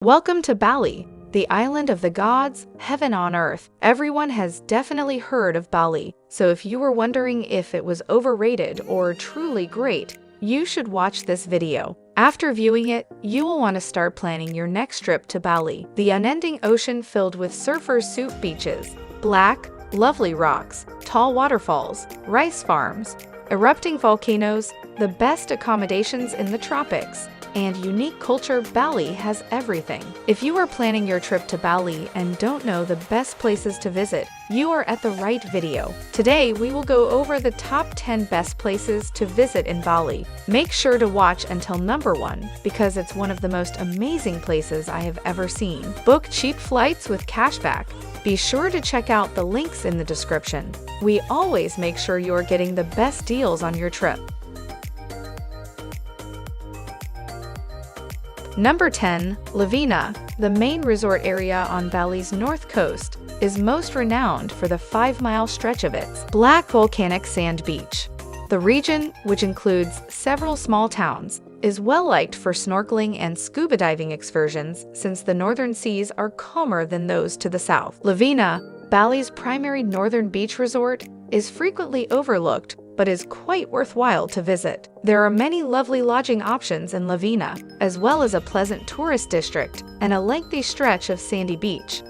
Welcome to Bali, the island of the gods, heaven on earth. Everyone has definitely heard of Bali, so if you were wondering if it was overrated or truly great, you should watch this video. After viewing it, you will want to start planning your next trip to Bali. The unending ocean filled with surfer soup beaches, black, lovely rocks, tall waterfalls, rice farms, erupting volcanoes, the best accommodations in the tropics, and unique culture. Bali has everything. If you are planning your trip to Bali and don't know the best places to visit, you are at the right video. Today, we will go over the top 10 best places to visit in Bali. Make sure to watch until number 1 because it's one of the most amazing places I have ever seen. Book cheap flights with cashback. Be sure to check out the links in the description. We always make sure you're getting the best deals on your trip. Number 10. Lovina, the main resort area on Bali's north coast, is most renowned for the 5-mile stretch of its black volcanic sand beach. The region, which includes several small towns, is well liked for snorkeling and scuba diving excursions since the northern seas are calmer than those to the south. Lovina, Bali's primary northern beach resort, is frequently overlooked but is quite worthwhile to visit. There are many lovely lodging options in Lovina, as well as a pleasant tourist district and a lengthy stretch of sandy beach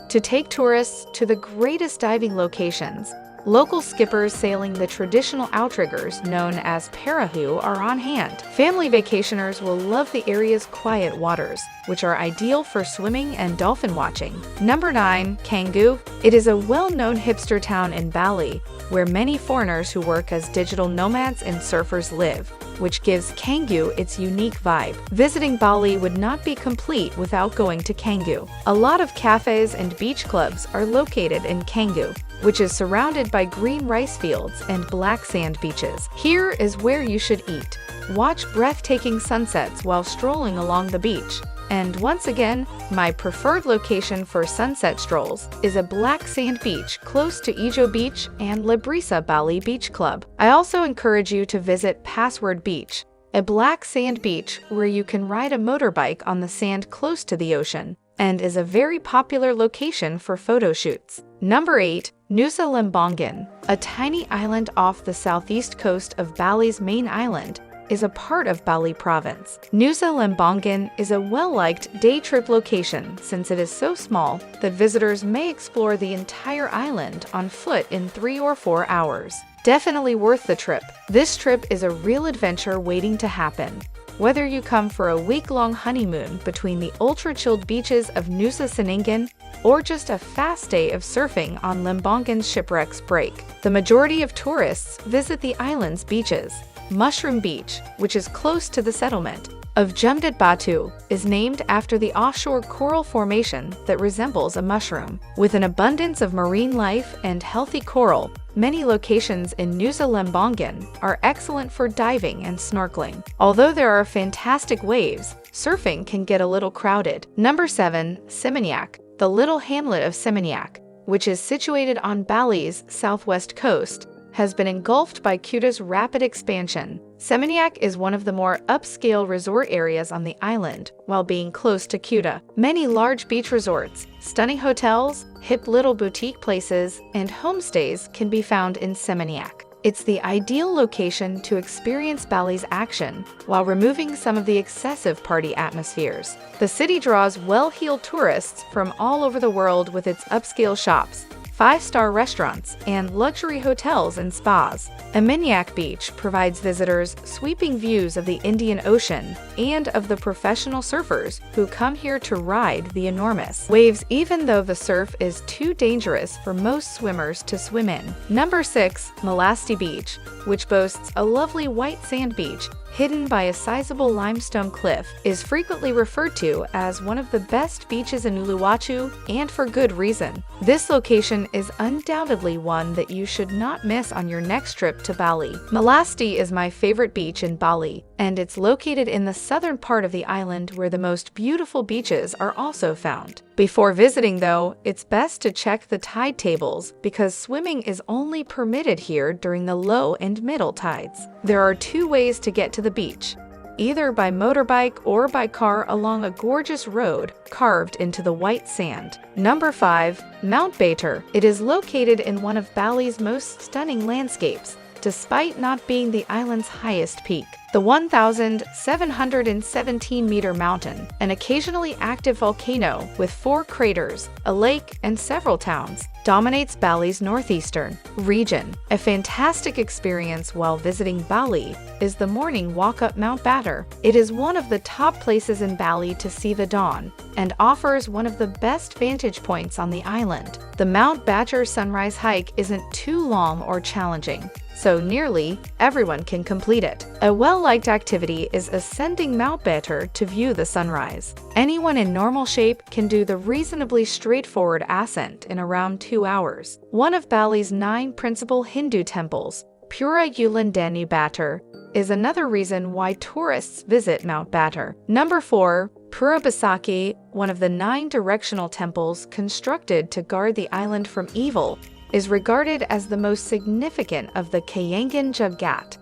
to take tourists to the greatest diving locations. Local skippers sailing the traditional outriggers known as parahu are on hand. Family vacationers will love the area's quiet waters, which are ideal for swimming and dolphin watching. Number 9. Canggu. It is a well-known hipster town in Bali, where many foreigners who work as digital nomads and surfers live, which gives Canggu its unique vibe. Visiting Bali would not be complete without going to Canggu. A lot of cafes and beach clubs are located in Canggu, which is surrounded by green rice fields and black sand beaches. Here is where you should eat. Watch breathtaking sunsets while strolling along the beach. And once again, my preferred location for sunset strolls is a black sand beach close to Ijo Beach and Librisa Bali Beach Club. I also encourage you to visit Password Beach, a black sand beach where you can ride a motorbike on the sand close to the ocean, and is a very popular location for photo shoots. Number 8. Nusa Lembongan, a tiny island off the southeast coast of Bali's main island, is a part of Bali province. Nusa Lembongan is a well-liked day trip location since it is so small that visitors may explore the entire island on foot in 3 or 4 hours. Definitely worth the trip. This trip is a real adventure waiting to happen. Whether you come for a week-long honeymoon between the ultra-chilled beaches of Nusa Lembongan or just a fast day of surfing on Lembongan's shipwrecks break, the majority of tourists visit the island's beaches. Mushroom Beach, which is close to the settlement of Jumdat Batu, is named after the offshore coral formation that resembles a mushroom. With an abundance of marine life and healthy coral, many locations in Nusa Lembongan are excellent for diving and snorkeling. Although there are fantastic waves, surfing can get a little crowded. Number 7. Seminyak. The little hamlet of Seminyak, which is situated on Bali's southwest coast, has been engulfed by Kuta's rapid expansion. Seminyak is one of the more upscale resort areas on the island, while being close to Kuta. Many large beach resorts, stunning hotels, hip little boutique places, and homestays can be found in Seminyak. It's the ideal location to experience Bali's action while removing some of the excessive party atmospheres. The city draws well-heeled tourists from all over the world with its upscale shops, 5-star restaurants, and luxury hotels and spas. Seminyak Beach provides visitors sweeping views of the Indian Ocean and of the professional surfers who come here to ride the enormous waves even though the surf is too dangerous for most swimmers to swim in. Number 6. Melasti Beach, which boasts a lovely white sand beach hidden by a sizable limestone cliff, is frequently referred to as one of the best beaches in Uluwatu, and for good reason. This location is undoubtedly one that you should not miss on your next trip to Bali. Melasti is my favorite beach in Bali, and it's located in the southern part of the island where the most beautiful beaches are also found. Before visiting, though, it's best to check the tide tables because swimming is only permitted here during the low and middle tides. There are 2 ways to get to the beach. either by motorbike or by car along a gorgeous road carved into the white sand. Number 5. Mount Batur. It is located in one of Bali's most stunning landscapes, despite not being the island's highest peak. The 1,717-meter mountain, an occasionally active volcano with 4 craters, a lake, and several towns, dominates Bali's northeastern region. A fantastic experience while visiting Bali is the morning walk up Mount Batur. It is one of the top places in Bali to see the dawn and offers one of the best vantage points on the island. The Mount Batur sunrise hike isn't too long or challenging, so nearly everyone can complete it. A well-liked activity is ascending Mount Batur to view the sunrise. Anyone in normal shape can do the reasonably straightforward ascent in around 2 hours. One of Bali's 9 principal Hindu temples, Pura Besakih, is another reason why tourists visit Mount Batur. Number 4. Pura Besakih, one of the 9 directional temples constructed to guard the island from evil, is regarded as the most significant of the Kayangan Jagat.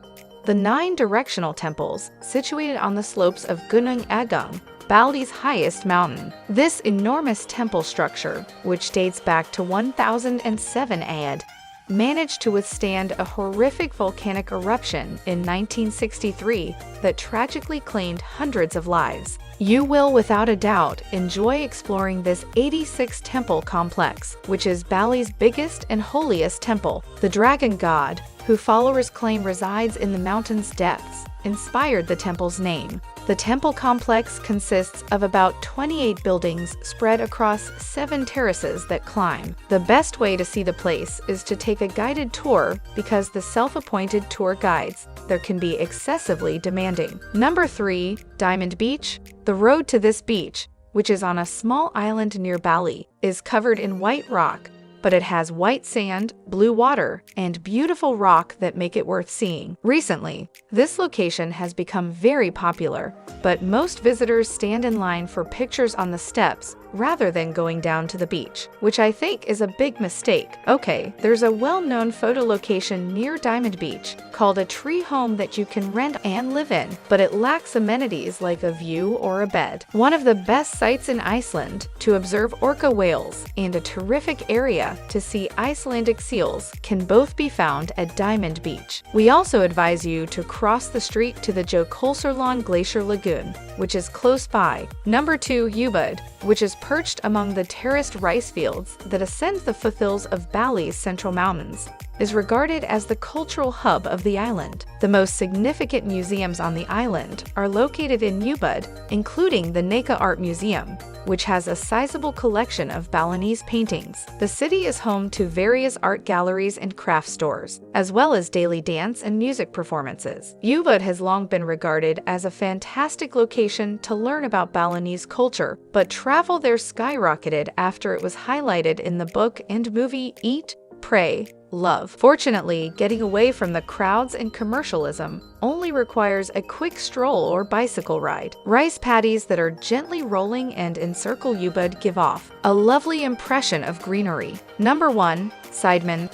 The 9 directional temples, situated on the slopes of Gunung Agung, Bali's highest mountain. This enormous temple structure, which dates back to 1007 AD, managed to withstand a horrific volcanic eruption in 1963 that tragically claimed hundreds of lives. You will without a doubt enjoy exploring this 86-temple complex, which is Bali's biggest and holiest temple. The dragon god, who followers claim resides in the mountain's depths, inspired the temple's name. The temple complex consists of about 28 buildings spread across 7 terraces that climb. The best way to see the place is to take a guided tour because the self-appointed tour guides there can be excessively demanding. Number 3. Diamond Beach. The road to this beach, which is on a small island near Bali, is covered in white rock, but it has white sand, blue water, and beautiful rock that make it worth seeing. Recently, this location has become very popular, but most visitors stand in line for pictures on the steps rather than going down to the beach, which I think is a big mistake. Okay, there's a well-known photo location near Diamond Beach called a tree home that you can rent and live in, but it lacks amenities like a view or a bed. One of the best sites in Iceland to observe orca whales and a terrific area to see Icelandic seals can both be found at Diamond Beach. We also advise you to cross the street to the Jökulsárlón Glacier Lagoon, which is close by. Number 2. Ubud, which is perched among the terraced rice fields that ascend the foothills of Bali's central mountains, is regarded as the cultural hub of the island. The most significant museums on the island are located in Ubud, including the Neka Art Museum, which has a sizable collection of Balinese paintings. The city is home to various art galleries and craft stores, as well as daily dance and music performances. Ubud has long been regarded as a fantastic location to learn about Balinese culture, but travel there skyrocketed after it was highlighted in the book and movie Eat, Pray, Love. Fortunately, getting away from the crowds and commercialism only requires a quick stroll or bicycle ride. Rice paddies that are gently rolling and encircle Ubud give off a lovely impression of greenery. Number 1. Sidemen.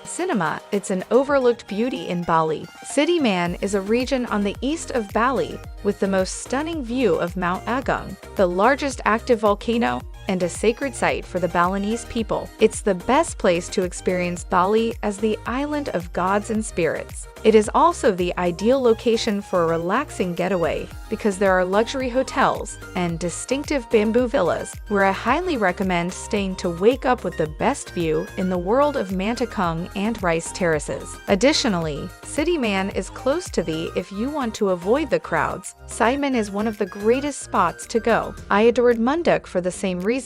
Cinema, it's an overlooked beauty in Bali. Sidemen is a region on the east of Bali with the most stunning view of Mount Agung, the largest active volcano, and a sacred site for the Balinese people. It's the best place to experience Bali as the island of gods and spirits. It is also the ideal location for a relaxing getaway because there are luxury hotels and distinctive bamboo villas where I highly recommend staying to wake up with the best view in the world of Mantakung and rice terraces. Additionally, Sidemen is close to thee if you want to avoid the crowds. Sidemen is one of the greatest spots to go. I adored Munduk for the same reasons.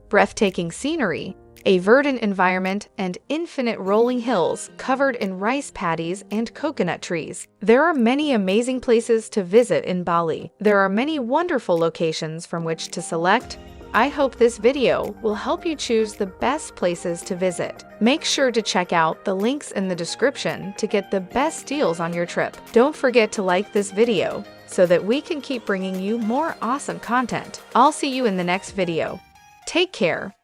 Breathtaking scenery, a verdant environment, and infinite rolling hills covered in rice paddies and coconut trees. There are many amazing places to visit in Bali. There are many wonderful locations from which to select. I hope this video will help you choose the best places to visit. Make sure to check out the links in the description to get the best deals on your trip. Don't forget to like this video so that we can keep bringing you more awesome content. I'll see you in the next video. Take care.